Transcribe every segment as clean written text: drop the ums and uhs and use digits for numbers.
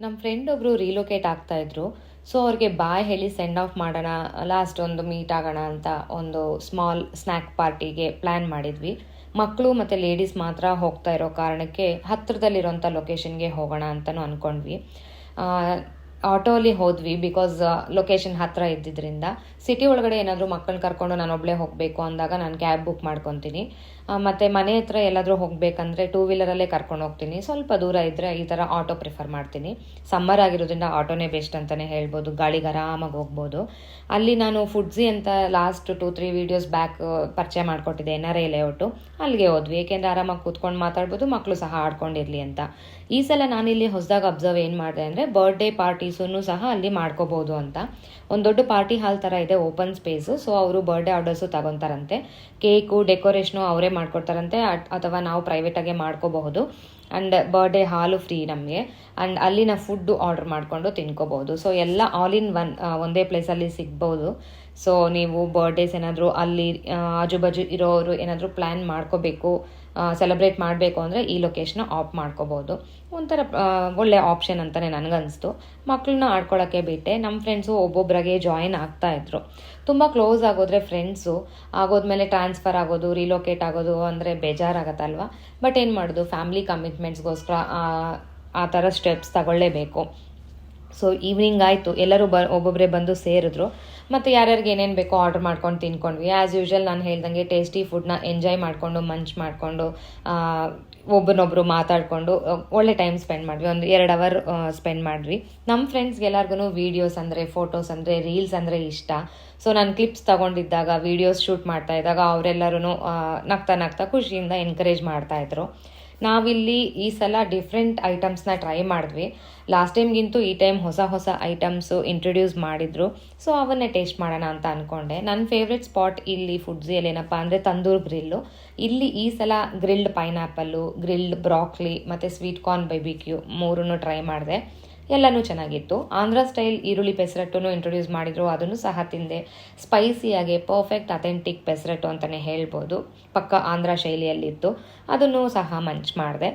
ನಮ್ಮ ಫ್ರೆಂಡ್ ಒಬ್ಬರು relocate ಆಗ್ತಾಯಿದ್ರು. So ಅವ್ರಿಗೆ ಬಾಯ್ ಹೇಳಿ ಸೆಂಡ್ ಆಫ್ ಮಾಡೋಣ, ಲಾಸ್ಟ್ ಒಂದು ಮೀಟ್ ಆಗೋಣ ಅಂತ ಒಂದು ಸ್ಮಾಲ್ ಸ್ನ್ಯಾಕ್ ಪಾರ್ಟಿಗೆ ಪ್ಲ್ಯಾನ್ ಮಾಡಿದ್ವಿ. ಮಕ್ಕಳು ಮತ್ತು ಲೇಡೀಸ್ ಮಾತ್ರ ಹೋಗ್ತಾ ಇರೋ ಕಾರಣಕ್ಕೆ ಹತ್ತಿರದಲ್ಲಿರೋಂಥ ಲೊಕೇಶನ್ಗೆ ಹೋಗೋಣ ಅಂತಲೂ ಅಂದ್ಕೊಂಡ್ವಿ. ಆಟೋಲಿ ಹೋದ್ವಿ, ಬಿಕಾಸ್ ಲೊಕೇಶನ್ ಹತ್ತಿರ ಇದ್ದಿದ್ದರಿಂದ. ಸಿಟಿ ಒಳಗಡೆ ಏನಾದರೂ ಮಕ್ಕಳನ್ನ ಕರ್ಕೊಂಡು ನಾನು ಒಬ್ಬಳೇ ಹೋಗಬೇಕು ಅಂದಾಗ ನಾನು ಕ್ಯಾಬ್ ಬುಕ್ ಮಾಡ್ಕೊತೀನಿ. ಮತ್ತು ಮನೆ ಹತ್ರ ಎಲ್ಲಾದರೂ ಹೋಗಬೇಕಂದ್ರೆ ಟೂ ವೀಲರಲ್ಲೇ ಕರ್ಕೊಂಡು ಹೋಗ್ತೀನಿ. ಸ್ವಲ್ಪ ದೂರ ಇದ್ದರೆ ಈ ಥರ ಆಟೋ ಪ್ರಿಫರ್ ಮಾಡ್ತೀನಿ. ಸಮ್ಮರ್ ಆಗಿರೋದ್ರಿಂದ ಆಟೋನೇ ಬೆಸ್ಟ್ ಅಂತಲೇ ಹೇಳ್ಬೋದು, ಗಾಳಿಗೆ ಆರಾಮಾಗಿ ಹೋಗ್ಬೋದು. ಅಲ್ಲಿ ನಾನು ಫುಡ್ಸಿ ಅಂತ ಲಾಸ್ಟ್ 2-3 ವೀಡಿಯೋಸ್ ಬ್ಯಾಕ್ ಪರಿಚಯ ಮಾಡಿಕೊಟ್ಟಿದ್ದೆ, NRI ಲೇಔಟು. ಅಲ್ಲಿಗೆ ಹೋದ್ವಿ, ಏಕೆಂದರೆ ಆರಾಮಾಗಿ ಕೂತ್ಕೊಂಡು ಮಾತಾಡ್ಬೋದು, ಮಕ್ಕಳು ಸಹ ಆಡ್ಕೊಂಡಿರಲಿ ಅಂತ. ಈ ಸಲ ನಾನಿಲ್ಲಿ ಹೊಸದಾಗಿ ಅಬ್ಸರ್ವ್ ಏನು ಮಾಡಿದೆ ಅಂದರೆ, ಬರ್ಡೇ ಪಾರ್ಟೀಸನ್ನು ಸಹ ಅಲ್ಲಿ ಮಾಡ್ಕೋಬೋದು ಅಂತ. ಒಂದು ದೊಡ್ಡ ಪಾರ್ಟಿ ಹಾಲ್ ಥರ ಇದೆ, ಓಪನ್ ಸ್ಪೇಸು. ಸೊ ಅವರು ಬರ್ಡೇ ಆರ್ಡರ್ಸು ತಗೊತಾರಂತೆ. ಕೇಕು ಡೆಕೋರೇಷನು ಅವರೇ ಮಾಡ್ಕೊಡ್ತಾರಂತೆ, ಅಥವಾ ನಾವು ಪ್ರೈವೇಟಾಗೆ ಮಾಡ್ಕೋಬಹುದು. ಆ್ಯಂಡ್ ಬರ್ಡೇ ಹಾಲು ಫ್ರೀ ನಮಗೆ. ಆ್ಯಂಡ್ ಅಲ್ಲಿನ ಫುಡ್ಡು ಆರ್ಡರ್ ಮಾಡಿಕೊಂಡು ತಿನ್ಕೋಬೋದು. ಸೊ ಎಲ್ಲ ಆಲ್ ಇನ್ ಒನ್ ಒಂದೇ ಪ್ಲೇಸಲ್ಲಿ ಸಿಗ್ಬೋದು. ಸೊ ನೀವು ಬರ್ಡೇಸ್ ಏನಾದರೂ ಅಲ್ಲಿ ಆಜುಬಾಜು ಇರೋರು ಏನಾದರೂ ಪ್ಲ್ಯಾನ್ ಮಾಡ್ಕೋಬೇಕು, ಸೆಲೆಬ್ರೇಟ್ ಮಾಡಬೇಕು ಅಂದರೆ ಈ ಲೊಕೇಶನ್ನ ಆಫ್ ಮಾಡ್ಕೋಬೋದು. ಒಂಥರ ಒಳ್ಳೆ ಆಪ್ಷನ್ ಅಂತಲೇ ನನಗನ್ನಿಸ್ತು. ಮಕ್ಕಳನ್ನ ಆಡ್ಕೊಳ್ಳೋಕ್ಕೆ ಬಿಟ್ಟೆ. ನಮ್ಮ ಫ್ರೆಂಡ್ಸು ಒಬ್ಬೊಬ್ಬರಾಗೆ ಜಾಯಿನ್ ಆಗ್ತಾಯಿದ್ರು. ತುಂಬ ಕ್ಲೋಸ್ ಆಗೋದ್ರೆ ಫ್ರೆಂಡ್ಸು ಆಗೋದ್ಮೇಲೆ ಟ್ರಾನ್ಸ್ಫರ್ ಆಗೋದು, ರಿಲೊಕೇಟ್ ಆಗೋದು ಅಂದರೆ ಬೇಜಾರಾಗತ್ತಲ್ವ. ಬಟ್ ಏನು ಮಾಡೋದು, ಫ್ಯಾಮಿಲಿ ಕಮಿಟ್ಮೆಂಟ್ಸ್ಗೋಸ್ಕರ ಆ ಥರ ಸ್ಟೆಪ್ಸ್ ತಗೊಳ್ಳೇಬೇಕು. ಸೊ ಈವ್ನಿಂಗ್ ಆಯಿತು, ಎಲ್ಲರೂ ಒಬ್ಬೊಬ್ಬರೇ ಬಂದು ಸೇರಿದ್ರು. ಮತ್ತು ಯಾರ್ಯಾರಿಗೆ ಏನೇನು ಬೇಕೋ ಆರ್ಡ್ರ್ ಮಾಡ್ಕೊಂಡು ತಿನ್ಕೊಂಡ್ವಿ. ಆ್ಯಸ್ ಯೂಶ್ವಲ್ ನಾನು ಹೇಳ್ದಂಗೆ ಟೇಸ್ಟಿ ಫುಡ್ನ ಎಂಜಾಯ್ ಮಾಡಿಕೊಂಡು ಮಂಚ್ ಮಾಡಿಕೊಂಡು ಒಬ್ಬರನ್ನೊಬ್ಬರು ಮಾತಾಡಿಕೊಂಡು ಒಳ್ಳೆ ಟೈಮ್ ಸ್ಪೆಂಡ್ ಮಾಡಿದ್ವಿ. ಒಂದು 2 ಅವರ್ ಸ್ಪೆಂಡ್ ಮಾಡಿದ್ವಿ. ನಮ್ಮ ಫ್ರೆಂಡ್ಸ್ಗೆ ಎಲ್ಲರಿಗೂ ವೀಡಿಯೋಸ್ ಅಂದರೆ, ಫೋಟೋಸ್ ಅಂದರೆ, ರೀಲ್ಸ್ ಅಂದರೆ ಇಷ್ಟ. ಸೊ ನಾನು ಕ್ಲಿಪ್ಸ್ ತೊಗೊಂಡಿದ್ದಾಗ, ವೀಡಿಯೋಸ್ ಶೂಟ್ ಮಾಡ್ತಾ ಇದ್ದಾಗ ಅವರೆಲ್ಲರೂ ನಗ್ತಾ ನಗ್ತಾ ಖುಷಿಯಿಂದ ಎನ್ಕರೇಜ್ ಮಾಡ್ತಾಯಿದ್ರು. ನಾವಿಲ್ಲಿ ಈ ಸಲ ಡಿಫ್ರೆಂಟ್ ಐಟಮ್ಸ್ನ ಟ್ರೈ ಮಾಡಿದ್ವಿ. ಲಾಸ್ಟ್ ಟೈಮ್ಗಿಂತೂ ಈ ಟೈಮ್ ಹೊಸ ಹೊಸ ಐಟಮ್ಸು ಇಂಟ್ರೊಡ್ಯೂಸ್ ಮಾಡಿದ್ರು. ಸೊ ಅವನ್ನೇ ಟೇಸ್ಟ್ ಮಾಡೋಣ ಅಂತ ಅಂದ್ಕೊಂಡೆ. ನನ್ನ ಫೇವ್ರೆಟ್ ಸ್ಪಾಟ್ ಇಲ್ಲಿ ಫುಡ್ಸಿಯಲ್ಲಿ ಏನಪ್ಪ ಅಂದರೆ ತಂದೂರ್ ಗ್ರಿಲ್ಲು. ಇಲ್ಲಿ ಈ ಸಲ ಗ್ರಿಲ್ಡ್ ಪೈನಾಪಲ್ಲು, ಗ್ರಿಲ್ಡ್ ಬ್ರಾಕ್ಲಿ ಮತ್ತು ಸ್ವೀಟ್ ಕಾರ್ನ್ BBQ 3 ಟ್ರೈ ಮಾಡಿದೆ. ಎಲ್ಲನೂ ಚೆನ್ನಾಗಿತ್ತು. ಆಂಧ್ರ ಸ್ಟೈಲ್ ಈರುಳ್ಳಿ ಪೆಸರಟ್ಟನ್ನು ಇಂಟ್ರೊಡ್ಯೂಸ್ ಮಾಡಿದ್ರು, ಅದನ್ನು ಸಹ ತಿಂದೆ. ಸ್ಪೈಸಿಯಾಗಿ ಪರ್ಫೆಕ್ಟ್ ಅಥೆಂಟಿಕ್ ಪೆಸರಟ್ಟು ಅಂತಲೇ ಹೇಳ್ಬೋದು, ಪಕ್ಕ ಆಂಧ್ರ ಶೈಲಿಯಲ್ಲಿತ್ತು. ಅದನ್ನು ಸಹ ಮಂಚ್ ಮಾಡಿದೆ.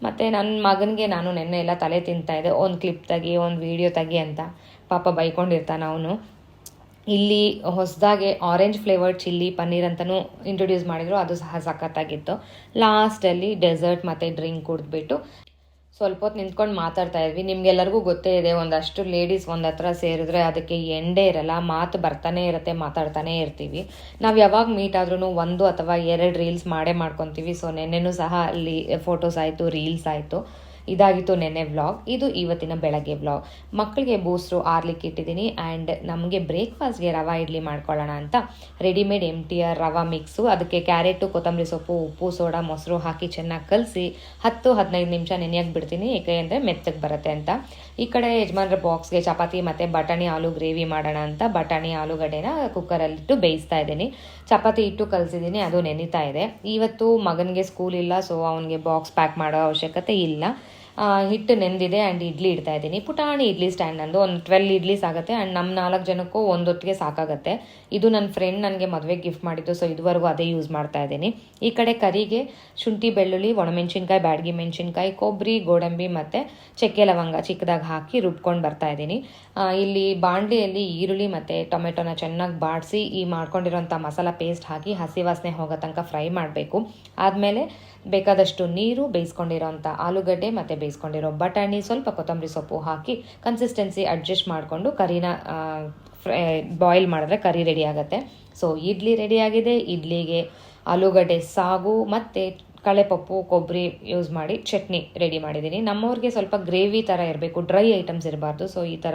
ಮತ್ತು ನನ್ನ ಮಗನಿಗೆ ನಾನು ನೆನ್ನೆ ಎಲ್ಲ ತಲೆ ತಿಂತಾಯಿದ್ದೆ, ಒಂದು ಕ್ಲಿಪ್ ತೆಗಿ, ಒಂದು ವೀಡಿಯೋ ತೆಗಿ ಅಂತ. ಪಾಪ ಬೈಕೊಂಡಿರ್ತಾನೆ ಅವನು. ಇಲ್ಲಿ ಹೊಸದಾಗೆ ಆರೆಂಜ್ ಫ್ಲೇವರ್ಡ್ ಚಿಲ್ಲಿ ಪನ್ನೀರ್ ಅಂತಲೂ ಇಂಟ್ರೊಡ್ಯೂಸ್ ಮಾಡಿದರು, ಅದು ಸಹ ಸಖತ್ತಾಗಿತ್ತು. ಲಾಸ್ಟಲ್ಲಿ ಡೆಸರ್ಟ್ ಮತ್ತು ಡ್ರಿಂಕ್ ಕುಡಿದ್ಬಿಟ್ಟು ಸ್ವಲ್ಪ ಹೊತ್ತು ನಿಂತ್ಕೊಂಡು ಮಾತಾಡ್ತಾ ಇದ್ವಿ. ನಿಮ್ಗೆಲ್ಲರಿಗೂ ಗೊತ್ತೇ ಇದೆ, ಒಂದಷ್ಟು ಲೇಡೀಸ್ ಒಂದು ಹತ್ರ ಸೇರಿದ್ರೆ ಅದಕ್ಕೆ ಎಂಡೇ ಇರಲ್ಲ, ಮಾತು ಬರ್ತಾನೆ ಇರುತ್ತೆ, ಮಾತಾಡ್ತಾನೇ ಇರ್ತೀವಿ. ನಾವು ಯಾವಾಗ ಮೀಟ್ ಆದ್ರೂ 1 ಅಥವಾ 2 ರೀಲ್ಸ್ ಮಾಡ್ಕೊತೀವಿ. ಸೊ ನೆನ್ನೆನೂ ಸಹ ಅಲ್ಲಿ ಫೋಟೋಸ್ ಆಯಿತು, ರೀಲ್ಸ್ ಆಯಿತು. ಇದಾಗಿತ್ತು ನೆನ್ನೆ ವ್ಲಾಗ್. ಇದು ಇವತ್ತಿನ ಬೆಳಗ್ಗೆ ವ್ಲಾಗ್. ಮಕ್ಕಳಿಗೆ ಬೂಸ್ಟ್ರು ಆರ್ಲಿಕ್ಕೆ ಇಟ್ಟಿದ್ದೀನಿ. ಆ್ಯಂಡ್ ನಮಗೆ ಬ್ರೇಕ್ಫಾಸ್ಟ್ಗೆ ರವಾ ಇಡ್ಲಿ ಮಾಡ್ಕೊಳ್ಳೋಣ ಅಂತ ರೆಡಿಮೇಡ್ MTR ರವಾ ಮಿಕ್ಸು, ಅದಕ್ಕೆ ಕ್ಯಾರೆಟು, ಕೊತ್ತಂಬರಿ ಸೊಪ್ಪು, ಉಪ್ಪು, ಸೋಡಾ, ಮೊಸರು ಹಾಕಿ ಚೆನ್ನಾಗಿ ಕಲಸಿ 10-15 ನಿಮಿಷ ನೆನೆಯಕ್ಕೆ ಬಿಡ್ತೀನಿ, ಏಕೆಂದರೆ ಮೆತ್ತಗೆ ಬರುತ್ತೆ ಅಂತ. ಈ ಕಡೆ ಯಜಮಾನ್ರ ಬಾಕ್ಸ್ಗೆ ಚಪಾತಿ ಮತ್ತು ಬಟಾಣಿ ಆಲೂ ಗ್ರೇವಿ ಮಾಡೋಣ ಅಂತ ಬಟಾಣಿ ಆಲೂಗಡ್ಡೆನ ಕುಕ್ಕರಲ್ಲಿಟ್ಟು ಬೇಯಿಸ್ತಾ ಇದ್ದೀನಿ. ಚಪಾತಿ ಇಟ್ಟು ಕಲಸಿದ್ದೀನಿ, ಅದು ನೆನೀತಾ ಇದೆ. ಇವತ್ತು ಮಗನಿಗೆ ಸ್ಕೂಲ್ ಇಲ್ಲ, ಸೊ ಅವನಿಗೆ ಬಾಕ್ಸ್ ಪ್ಯಾಕ್ ಮಾಡೋ ಅವಶ್ಯಕತೆ ಇಲ್ಲ. ಹಿಟ್ಟು ನೆಂದಿದೆ. ಆ್ಯಂಡ್ ಇಡ್ಲಿ ಇಡ್ತಾ ಇದ್ದೀನಿ. ಪುಟಾಣಿ ಇಡ್ಲಿ ಸ್ಟ್ಯಾಂಡ್ ನಂದು, ಒಂದು 12 ಇಡ್ಲೀಸ್ ಆಗುತ್ತೆ. ಆ್ಯಂಡ್ ನಮ್ಮ 4 ಜನಕ್ಕೂ ಒಂದೊತ್ತಿಗೆ ಸಾಕಾಗುತ್ತೆ. ಇದು ನನ್ನ ಫ್ರೆಂಡ್ ನನಗೆ ಮದುವೆಗೆ ಗಿಫ್ಟ್ ಮಾಡಿದ್ದು, ಸೊ ಇದುವರೆಗೂ ಅದೇ ಯೂಸ್ ಮಾಡ್ತಾ ಇದ್ದೀನಿ. ಈ ಕಡೆ ಕರಿಗೆ ಶುಂಠಿ, ಬೆಳ್ಳುಳ್ಳಿ, ಒಣಮೆಣ್ಸಿನ್ಕಾಯಿ, ಬ್ಯಾಡಗಿ ಮೆಣಸಿನ್ಕಾಯಿ, ಕೊಬ್ಬರಿ, ಗೋಡಂಬಿ ಮತ್ತು ಚಕ್ಕೆ ಲವಂಗ ಚಿಕ್ಕದಾಗಿ ಹಾಕಿ ರುಬ್ಕೊಂಡು ಬರ್ತಾ ಇದ್ದೀನಿ. ಇಲ್ಲಿ ಬಾಣಲಿಯಲ್ಲಿ ಈರುಳ್ಳಿ ಮತ್ತು ಟೊಮೆಟೊನ ಚೆನ್ನಾಗಿ ಬಾಡಿಸಿ ಈ ಮಾಡ್ಕೊಂಡಿರೋಂಥ ಮಸಾಲ ಪೇಸ್ಟ್ ಹಾಕಿ ಹಸಿ ವಾಸನೆ ಹೋಗೋ ತನಕ ಫ್ರೈ ಮಾಡಬೇಕು. ಆದಮೇಲೆ ಬೇಕಾದಷ್ಟು ನೀರು, ಬೇಯಿಸ್ಕೊಂಡಿರೋಂಥ ಆಲೂಗಡ್ಡೆ ಮತ್ತು ಬೇಯಿಸ್ಕೊಂಡಿರೋ ಬಟಾಣಿ, ಸ್ವಲ್ಪ ಕೊತ್ತಂಬರಿ ಸೊಪ್ಪು ಹಾಕಿ ಕನ್ಸಿಸ್ಟೆನ್ಸಿ ಅಡ್ಜಸ್ಟ್ ಮಾಡಿಕೊಂಡು ಕರಿನ ಬಾಯ್ಲ್ ಮಾಡಿದ್ರೆ ಕರಿ ರೆಡಿ ಆಗುತ್ತೆ. ಸೊ ಇಡ್ಲಿ ರೆಡಿಯಾಗಿದೆ. ಇಡ್ಲಿಗೆ ಆಲೂಗಡ್ಡೆ ಸಾಗು ಮತ್ತು ಕಳೆಪಪ್ಪು, ಕೊಬ್ಬರಿ ಯೂಸ್ ಮಾಡಿ ಚಟ್ನಿ ರೆಡಿ ಮಾಡಿದ್ದೀನಿ. ನಮ್ಮವ್ರಿಗೆ ಸ್ವಲ್ಪ ಗ್ರೇವಿ ಥರ ಇರಬೇಕು, ಡ್ರೈ ಐಟಮ್ಸ್ ಇರಬಾರ್ದು. ಸೊ ಈ ಥರ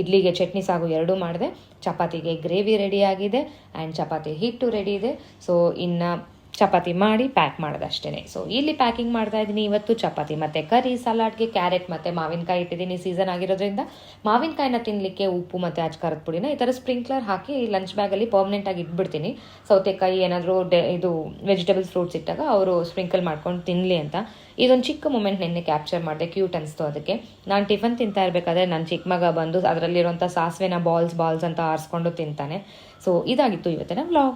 ಇಡ್ಲಿಗೆ ಚಟ್ನಿ ಸಾಗು 2 ಮಾಡಿದೆ. ಚಪಾತಿಗೆ ಗ್ರೇವಿ ರೆಡಿಯಾಗಿದೆ ಆ್ಯಂಡ್ ಚಪಾತಿ ಹಿಟ್ಟು ರೆಡಿ ಇದೆ. ಸೊ ಇನ್ನು ಚಪಾತಿ ಮಾಡಿ ಪ್ಯಾಕ್ ಮಾಡೋದು ಅಷ್ಟೇ. ಸೊ ಇಲ್ಲಿ ಪ್ಯಾಕಿಂಗ್ ಮಾಡ್ತಾ ಇದ್ದೀನಿ. ಇವತ್ತು ಚಪಾತಿ ಮತ್ತು ಕರಿ, ಸಲಾಡ್ಗೆ ಕ್ಯಾರೆಟ್ ಮತ್ತು ಮಾವಿನಕಾಯಿ ಇಟ್ಟಿದ್ದೀನಿ. ಸೀಸನ್ ಆಗಿರೋದ್ರಿಂದ ಮಾವಿನಕಾಯಿನ ತಿನ್ನಲಿಕ್ಕೆ ಉಪ್ಪು ಮತ್ತು ಅಚ್ಕಾರದ ಪುಡಿನ ಈ ಥರ ಸ್ಪ್ರಿಂಕ್ಲರ್ ಹಾಕಿ ಲಂಚ್ ಬ್ಯಾಗಲ್ಲಿ ಪರ್ಮನೆಂಟಾಗಿ ಇಟ್ಬಿಡ್ತೀನಿ. ಸೌತೆಕಾಯಿ ಏನಾದರೂ ಇದು ವೆಜಿಟೇಬಲ್ಸ್ ಫ್ರೂಟ್ಸ್ ಇಟ್ಟಾಗ ಅವರು ಸ್ಪ್ರಿಂಕಲ್ ಮಾಡ್ಕೊಂಡು ತಿನ್ನಲಿ ಅಂತ. ಇದೊಂದು ಚಿಕ್ಕ ಮೂಮೆಂಟ್ ನಿನ್ನೆ ಕ್ಯಾಪ್ಚರ್ ಮಾಡಿದೆ, ಕ್ಯೂಟ್ ಅನಿಸ್ತು. ಅದಕ್ಕೆ ನಾನು ಟಿಫನ್ ತಿಂತಾ ಇರಬೇಕಾದ್ರೆ ನನ್ನ ಚಿಕ್ಕ ಮಗ ಬಂದು ಅದರಲ್ಲಿರುವಂಥ ಸಾಸಿವೆನ ಬಾಲ್ಸ್ ಅಂತ ಆರಿಸ್ಕೊಂಡು ತಿಂತಾನೆ. ಸೊ ಇದಾಗಿತ್ತು ಇವತ್ತಿನ ವ್ಲಾಗ್.